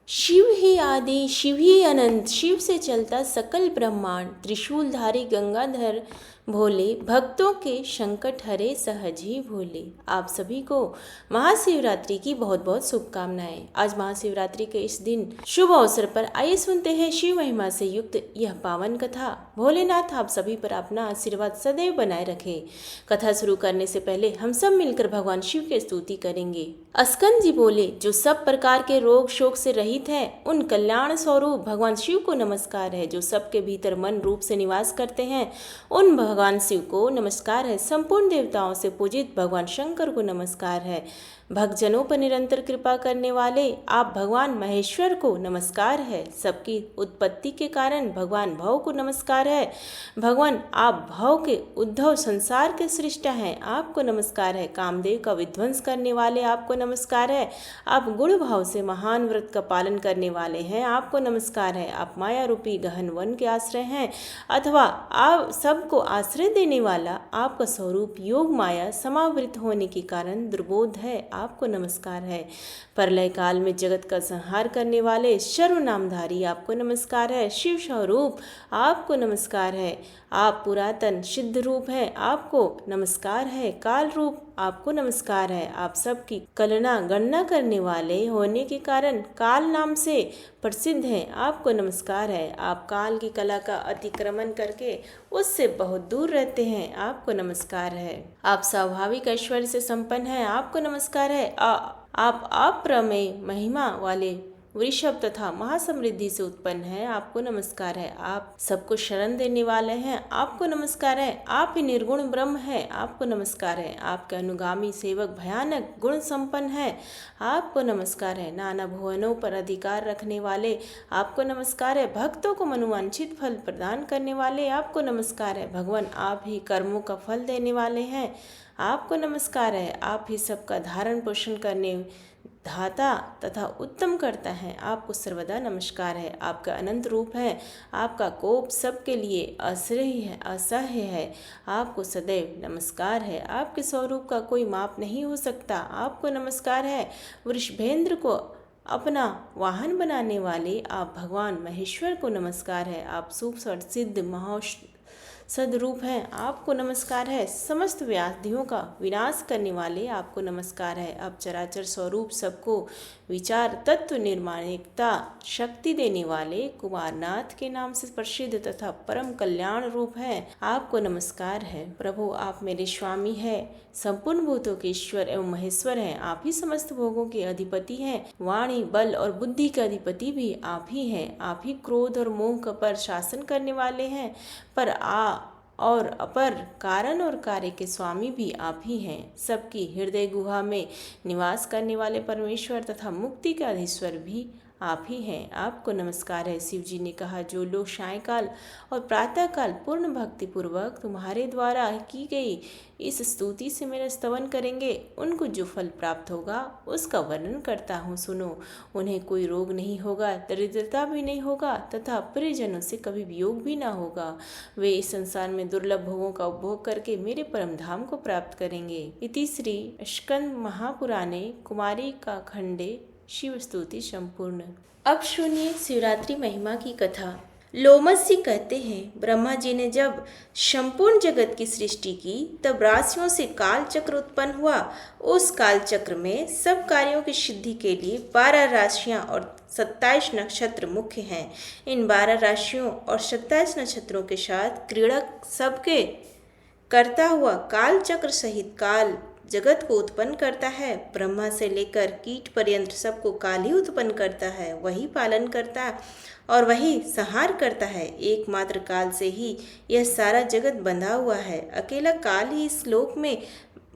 शिव ही आदि, शिव ही अनंत, शिव से चलता सकल ब्रह्मांड। त्रिशूलधारी गंगाधर भोले, भक्तों के संकट हरे सहज ही भोले। आप सभी को महाशिवरात्रि की बहुत बहुत शुभकामनाएं। आज महाशिवरात्रि के इस दिन शुभ अवसर पर आइए सुनते हैं शिव महिमा से युक्त यह पावन कथा। भोलेनाथ आप सभी पर अपना आशीर्वाद सदैव बनाए रखे। कथा शुरू करने से पहले हम सब मिलकर भगवान शिव की स्तुति करेंगे। अस्कंद जी बोले, जो सब प्रकार के रोग शोक से रहित है, उन कल्याण स्वरूप भगवान शिव को नमस्कार है। जो सबके भीतर मन रूप से निवास करते हैं, उन भगवान शिव को नमस्कार है। संपूर्ण देवताओं से पूजित भगवान शंकर को नमस्कार है। भक्तजनों पर निरंतर कृपा करने वाले आप भगवान महेश्वर को नमस्कार है। सबकी उत्पत्ति के कारण भगवान भव को नमस्कार है। भगवान आप भव के उद्धव संसार के सृष्टा हैं, आपको नमस्कार है। कामदेव का विध्वंस करने वाले आपको नमस्कार है। आप गुण भाव से महान व्रत का पालन करने वाले हैं, आपको नमस्कार है। आप माया रूपी गहन वन के आश्रय हैं, अथवा आप सबको आश्रय देने वाला आपका स्वरूप योग माया समावृत होने के कारण दुर्बोध है, आपको नमस्कार है। प्रलय काल में जगत का संहार करने वाले सर्व नामधारी आपको नमस्कार है। शिव स्वरूप आपको नमस्कार है। आप पुरातन सिद्ध रूप हैं, आपको नमस्कार है। काल रूप आपको नमस्कार है। आप सबकी कलना गणना करने वाले होने के कारण काल नाम से प्रसिद्ध हैं, आपको नमस्कार है। आप काल की कला का अतिक्रमण करके उससे बहुत दूर रहते हैं, आपको नमस्कार है। आप स्वाभाविक ऐश्वर्य से संपन्न हैं, आपको नमस्कार है। आप अप्रमेय महिमा वाले वृषभ तथा महासमृद्धि से उत्पन्न है, आपको नमस्कार है। आप सबको शरण देने वाले हैं, आपको नमस्कार है। आप ही निर्गुण ब्रह्म है, आपको नमस्कार है। आपके अनुगामी सेवक भयानक गुण संपन्न है, आपको नमस्कार है। नाना भुवनों पर अधिकार रखने वाले आपको नमस्कार है। भक्तों को मनोवांछित फल प्रदान करने वाले आपको नमस्कार है। भगवान आप ही कर्मों का फल देने वाले हैं, आपको नमस्कार है। आप ही सबका धारण पोषण करने धाता तथा उत्तम करता है, आपको सर्वदा नमस्कार है। आपका अनंत रूप है, आपका कोप सबके लिए असह्य है, असह्य है, आपको सदैव नमस्कार है। आपके स्वरूप का कोई माप नहीं हो सकता, आपको नमस्कार है। वृषभेंद्र को अपना वाहन बनाने वाले आप भगवान महेश्वर को नमस्कार है। आप सुख सिद्ध सदरूप हैं, आपको नमस्कार है। समस्त व्याधियों का विनाश करने वाले आपको नमस्कार है। आप चराचर स्वरूप सबको विचार तत्व निर्माणिकता शक्ति देने वाले कुमारनाथ के नाम से प्रसिद्ध तथा परम कल्याण रूप है, आपको नमस्कार है। प्रभु आप मेरे स्वामी है, संपूर्ण भूतों के ईश्वर एवं महेश्वर हैं। आप ही समस्त भोगों के अधिपति हैं। वाणी बल और बुद्धि के अधिपति भी आप ही हैं। आप ही क्रोध और मोह पर शासन करने वाले हैं। पर और अपर कारण और कार्य के स्वामी भी आप ही हैं। सबकी हृदय गुहा में निवास करने वाले परमेश्वर तथा मुक्ति का अधीश्वर भी आप ही हैं, आपको नमस्कार है। शिव जी ने कहा, जो लोग सायंकाल और प्रातःकाल पूर्ण भक्ति पूर्वक तुम्हारे द्वारा की गई इस स्तुति से मेरा स्तवन करेंगे, उनको जो फल प्राप्त होगा उसका वर्णन करता हूँ, सुनो। उन्हें कोई रोग नहीं होगा, दरिद्रता भी नहीं होगा तथा प्रियजनों से कभी वियोग भी ना होगा। वे इस संसार में दुर्लभ भोगों का उपभोग करके मेरे परम धाम को प्राप्त करेंगे। इति श्री स्कंद महापुराणे कुमारी का खंडे शिव स्तुति संपूर्ण। अब सुनिए शिवरात्रि महिमा की कथा। लोमस जी कहते हैं, ब्रह्मा जी ने जब संपूर्ण जगत की सृष्टि की तब राशियों से काल चक्र उत्पन्न हुआ। उस काल चक्र में सब कार्यों की सिद्धि के लिए 12 राशियां और 27 नक्षत्र मुख्य हैं। इन 12 राशियों और 27 नक्षत्रों के साथ क्रीड़ा सबके करता हुआ काल चक्र सहित काल जगत को उत्पन्न करता है। ब्रह्मा से लेकर कीट पर्यंत सबको काल ही उत्पन्न करता है, वही पालन करता और वही संहार करता है। एकमात्र काल से ही यह सारा जगत बंधा हुआ है। अकेला काल ही इस लोक में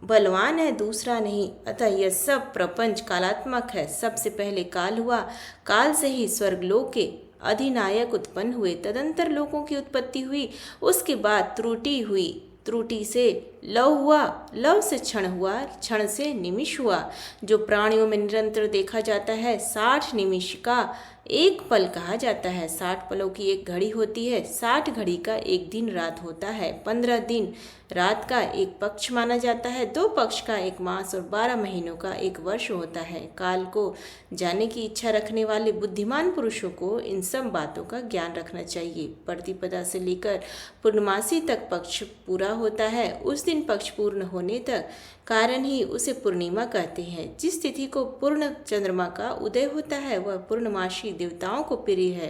बलवान है, दूसरा नहीं। अतः यह सब प्रपंच कालात्मक है। सबसे पहले काल हुआ, काल से ही स्वर्गलोक के अधिनायक उत्पन्न हुए। तदंतर लोकों की उत्पत्ति हुई, उसके बाद त्रुटि हुई, त्रुटि से लव हुआ, लव से क्षण हुआ, क्षण से निमिष हुआ, जो प्राणियों में निरंतर देखा जाता है। 60 निमिष का एक पल कहा जाता है। 60 पलों की एक घड़ी होती है। 60 घड़ी का एक दिन रात होता है। 15 दिन रात का एक पक्ष माना जाता है। 2 पक्ष का एक मास और 12 महीनों का एक वर्ष होता है। काल को जानने की इच्छा रखने वाले बुद्धिमान पुरुषों को इन सब बातों का ज्ञान रखना चाहिए। प्रतिपदा से लेकर पूर्णमासी तक पक्ष पूरा होता है। उस दिन पक्ष पूर्ण होने तक कारण ही उसे पूर्णिमा कहते हैं। जिस तिथि को पूर्ण चंद्रमा का उदय होता है वह पूर्णमासी देवताओं को प्रिय है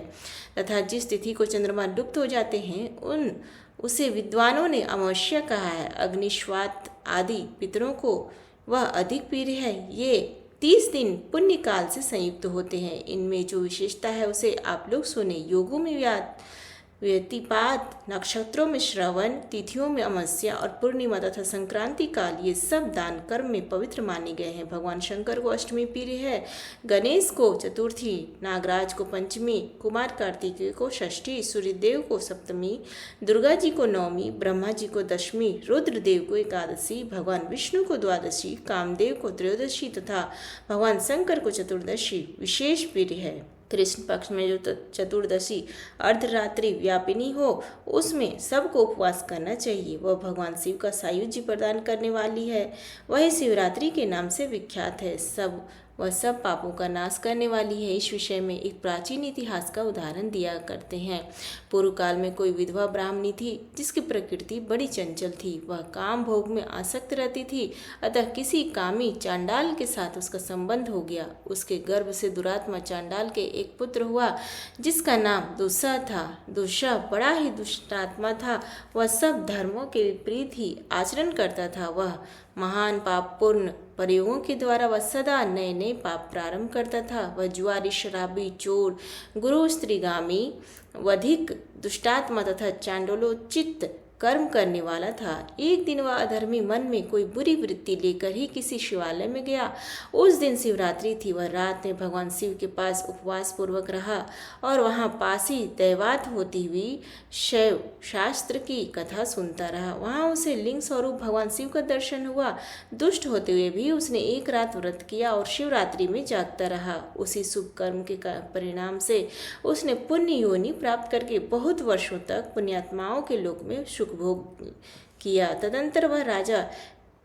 तथा जिस तिथि को चंद्रमा लुप्त हो जाते हैं उसे विद्वानों ने अमावस्या कहा है। अग्निश्वात आदि पितरों को वह अधिक प्रिय है। ये 30 दिन पुण्य काल से संयुक्त होते हैं। इनमें जो विशेषता है उसे आप लोग सुने। योगों में व्यतिपात, नक्षत्रों में श्रवण, तिथियों में अमावस्या और पूर्णिमा तथा संक्रांति काल ये सब दान कर्म में पवित्र माने गए हैं। भगवान शंकर को अष्टमी प्रिय है, गणेश को चतुर्थी, नागराज को पंचमी, कुमार कार्तिकेय को षष्ठी, सूर्यदेव को सप्तमी, दुर्गा जी को नवमी, ब्रह्मा जी को दशमी, रुद्रदेव को एकादशी, भगवान विष्णु को द्वादशी, कामदेव को त्रयोदशी तथा भगवान शंकर को चतुर्दशी विशेष प्रिय है। कृष्ण पक्ष में जो चतुर्दशी अर्धरात्रि व्यापिनी हो उसमें सबको उपवास करना चाहिए। वह भगवान शिव का सायुज्य प्रदान करने वाली है। वह शिवरात्रि के नाम से विख्यात है। वह सब पापों का नाश करने वाली है। इस विषय में एक प्राचीन इतिहास का उदाहरण दिया करते हैं। पूर्व काल में कोई विधवा ब्राह्मणी थी जिसकी प्रकृति बड़ी चंचल थी। वह काम भोग में आसक्त रहती थी। अतः किसी कामी चांडाल के साथ उसका संबंध हो गया। उसके गर्भ से दुरात्मा चांडाल के एक पुत्र हुआ जिसका नाम दुस्सह था। दुस्सह बड़ा ही दुष्टात्मा था। वह सब धर्मों के विपरीत ही आचरण करता था। वह महान पापपूर्ण प्रयोगों के द्वारा वह सदा नए नए पाप प्रारंभ करता था। वह जुआरी, शराबी, चोर, गुरु स्त्रीगामी, वधिक, दुष्टात्मा तथा चांडोलोचित कर्म करने वाला था। एक दिन वह अधर्मी मन में कोई बुरी वृत्ति लेकर ही किसी शिवालय में गया। उस दिन शिवरात्रि थी। वह रात में भगवान शिव के पास उपवास पूर्वक रहा और वहां पास ही दैवात होती हुई शैव शास्त्र की कथा सुनता रहा। वहां उसे लिंग स्वरूप भगवान शिव का दर्शन हुआ। दुष्ट होते हुए भी उसने एक रात व्रत किया और शिवरात्रि में जागता रहा। उसी शुभ कर्म के परिणाम से उसने पुण्य योनि प्राप्त करके बहुत वर्षों तक पुण्यात्माओं के लोक में सुख भोग किया। तदंतर वह राजा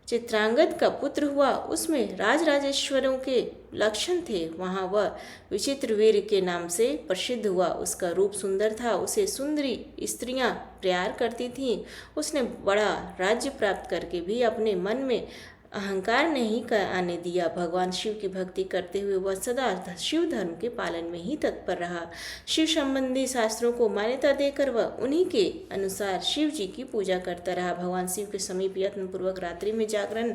चित्रांगद का पुत्र हुआ। उसमें राजराजेश्वरों के लक्षण थे। वहां वह विचित्रवीर के नाम से प्रसिद्ध हुआ। उसका रूप सुंदर था। उसे सुंदरी स्त्रियां प्यार करती थीं। उसने बड़ा राज्य प्राप्त करके भी अपने मन में अहंकार नहीं आने दिया। भगवान शिव की भक्ति करते हुए वह सदा शिव धर्म के पालन में ही तत्पर रहा। शिव संबंधी शास्त्रों को मान्यता देकर वह उन्हीं के अनुसार शिव जी की पूजा करता रहा। भगवान शिव के समीप यत्न पूर्वक रात्रि में जागरण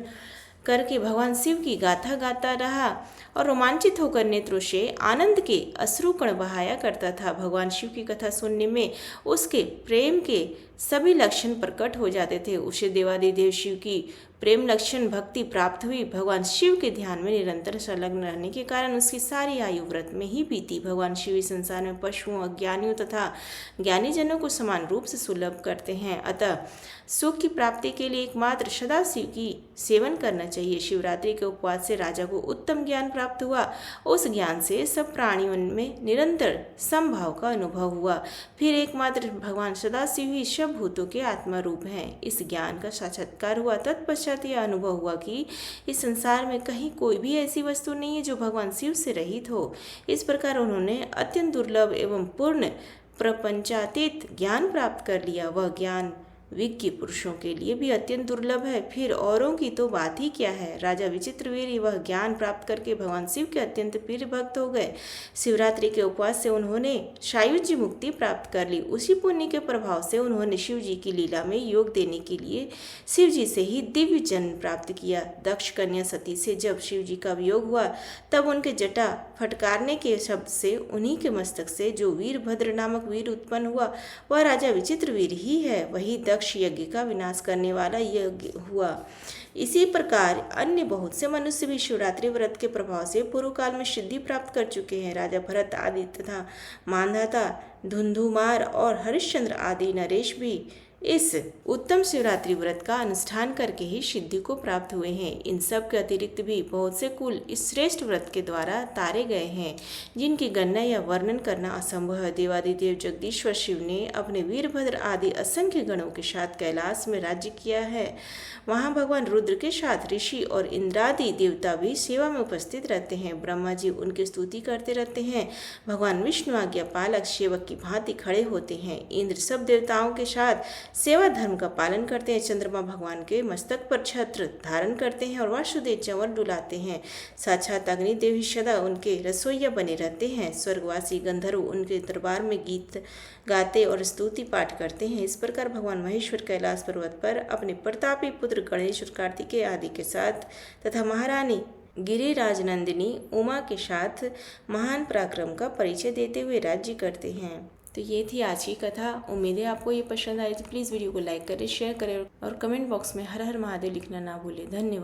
करके भगवान शिव की गाथा गाता रहा और रोमांचित होकर नेत्रों से आनंद के अश्रुकण बहाया करता था। भगवान शिव की कथा सुनने में उसके प्रेम के सभी लक्षण प्रकट हो जाते थे। उसे देवादिदेव शिव की प्रेम लक्षण भक्ति प्राप्त हुई। भगवान शिव के ध्यान में निरंतर संलग्न रहने के कारण उसकी सारी आयु व्रत में ही बीती। भगवान शिव इस संसार में पशुओं, अज्ञानियों तथा ज्ञानीजनों को समान रूप से सुलभ करते हैं। अतः सुख की प्राप्ति के लिए एकमात्र सदा शिव की सेवन करना चाहिए। शिवरात्रि के उपवास से राजा को उत्तम ज्ञान प्राप्त हुआ। उस ज्ञान से सब प्राणियों में निरंतर समभाव का अनुभव हुआ। फिर एकमात्र भगवान सदाशिव ही सब भूतों के आत्मा रूप हैं। इस ज्ञान का साक्षात्कार हुआ। तत्पश्चात यह अनुभव हुआ कि इस संसार में कहीं कोई भी ऐसी वस्तु नहीं है जो भगवान शिव से रहित हो। इस प्रकार उन्होंने अत्यंत दुर्लभ एवं पूर्ण प्रपंचातीत ज्ञान प्राप्त कर लिया। वह ज्ञान विज्ञ पुरुषों के लिए भी अत्यंत दुर्लभ है। फिर औरों की तो बात ही क्या है। राजा विचित्रवीर वह ज्ञान प्राप्त करके भगवान शिव के अत्यंत प्रिय भक्त हो गए। शिवरात्रि के उपवास से उन्होंने सायुज्य मुक्ति प्राप्त कर ली। उसी पुण्य के प्रभाव से उन्होंने शिव जी की लीला में योग देने के लिए शिव जी से ही दिव्य जन्म प्राप्त किया। दक्ष कन्या सती से जब शिव जी का वियोग हुआ तब उनके जटा फटकारने के शब्द से उन्हीं के मस्तक से जो वीरभद्र नामक वीर उत्पन्न हुआ वह राजा विचित्रवीर ही है। वही दक्ष यज्ञ का विनाश करने वाला यज्ञ हुआ। इसी प्रकार अन्य बहुत से मनुष्य भी शिवरात्रि व्रत के प्रभाव से पूर्व काल में सिद्धि प्राप्त कर चुके हैं। राजा भरत आदि तथा मांधाता, धुंधुमार और हरिश्चंद्र आदि नरेश भी इस उत्तम शिवरात्रि व्रत का अनुष्ठान करके ही सिद्धि को प्राप्त हुए हैं। इन सब के अतिरिक्त भी बहुत से कुल इस श्रेष्ठ व्रत के द्वारा तारे गए हैं, जिनकी गणना या वर्णन करना असंभव है। देवादिदेव जगदीश्वर शिव ने अपने वीरभद्र आदि असंख्य गणों के साथ कैलाश में राज्य किया है। वहाँ भगवान रुद्र के साथ ऋषि और इंद्रादि देवता भी सेवा में उपस्थित रहते हैं। ब्रह्मा जी उनकी स्तुति करते रहते हैं। भगवान विष्णु आज्ञा पालक सेवक की भांति खड़े होते हैं। इंद्र सब देवताओं के साथ सेवा धर्म का पालन करते हैं। चंद्रमा भगवान के मस्तक पर छत्र धारण करते हैं और वासुदेव चंवर डुलाते हैं। साक्षात अग्निदेव ही सदा उनके रसोइया बने रहते हैं। स्वर्गवासी गंधर्व उनके दरबार में गीत गाते और स्तुति पाठ करते हैं। इस प्रकार भगवान महेश्वर कैलाश पर्वत पर अपने प्रतापी पुत्र गणेश और कार्तिकेय आदि के साथ तथा महारानी गिरिराज नंदिनी उमा के साथ महान पराक्रम का परिचय देते हुए राज्य करते हैं। तो ये थी आज की कथा। उम्मीद है आपको ये पसंद आई। तो प्लीज़ वीडियो को लाइक करें, शेयर करें और कमेंट बॉक्स में हर हर महादेव लिखना ना भूलें। धन्यवाद।